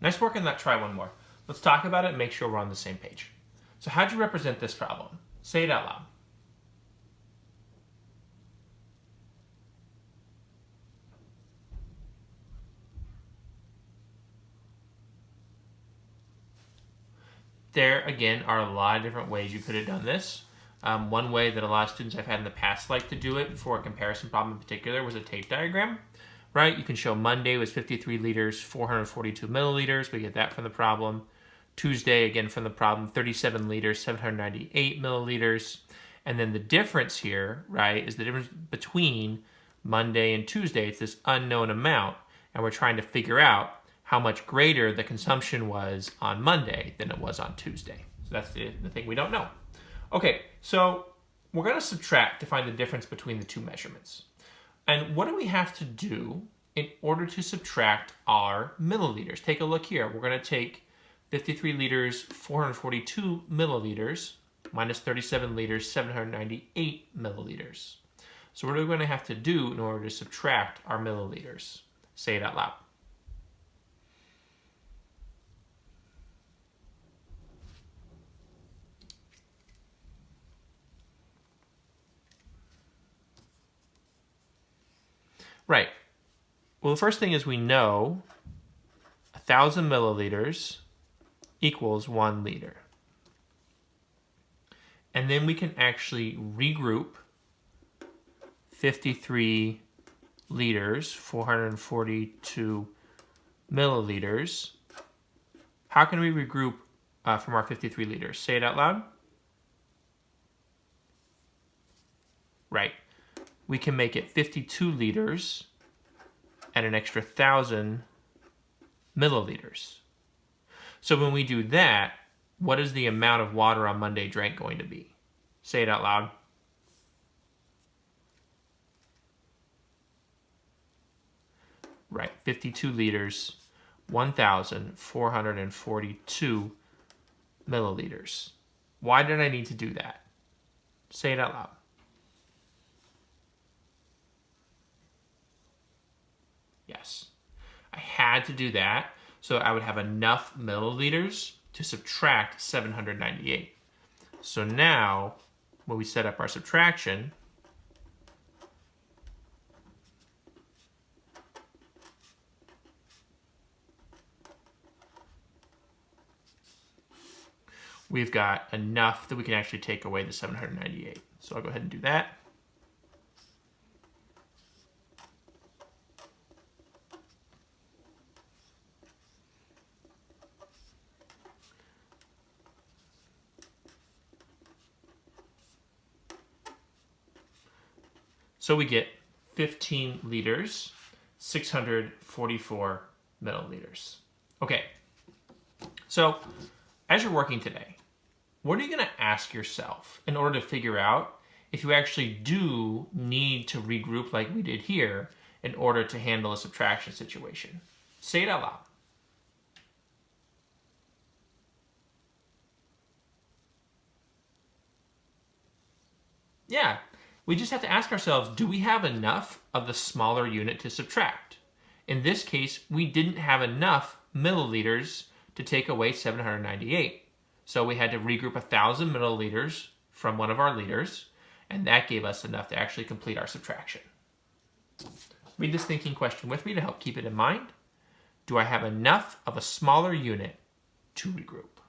Nice work on that. Try one more. Let's talk about it and make sure we're on the same page. So how'd you represent this problem? Say it out loud. There, again, are a lot of different ways you could have done this. One way that a lot of students I've had in the past like to do it for a comparison problem in particular was a tape diagram, right? You can show Monday was 53 liters, 442 milliliters. We get that from the problem. Tuesday, again from the problem, 37 liters, 798 milliliters. And then the difference here, right, is the difference between Monday and Tuesday. It's this unknown amount, and we're trying to figure out how much greater the consumption was on Monday than it was on Tuesday. So that's the thing we don't know. Okay, so we're going to subtract to find the difference between the two measurements. And what do we have to do in order to subtract our milliliters? Take a look here. We're going to take 53 liters, 442 milliliters, minus 37 liters, 798 milliliters. So what are we going to have to do in order to subtract our milliliters? Say it out loud. Right. Well, the first thing is we know 1,000 milliliters equals 1 liter. And then we can actually regroup 53 liters, 442 milliliters. How can we regroup from our 53 liters? Say it out loud. Right. We can make it 52 liters and an extra 1,000 milliliters. So when we do that, what is the amount of water on Monday drank going to be? Say it out loud. Right, 52 liters, 1,442 milliliters. Why did I need to do that? Say it out loud. Yes, I had to do that so I would have enough milliliters to subtract 798. So now, when we set up our subtraction, we've got enough that we can actually take away the 798. So I'll go ahead and do that. So we get 15 liters, 644 milliliters. Okay, so as you're working today, what are you going to ask yourself in order to figure out if you actually do need to regroup like we did here in order to handle a subtraction situation? Say it out loud. Yeah, we just have to ask ourselves, do we have enough of the smaller unit to subtract? In this case, we didn't have enough milliliters to take away 798. So we had to regroup 1,000 milliliters from one of our liters, and that gave us enough to actually complete our subtraction. Read this thinking question with me to help keep it in mind. Do I have enough of a smaller unit to regroup?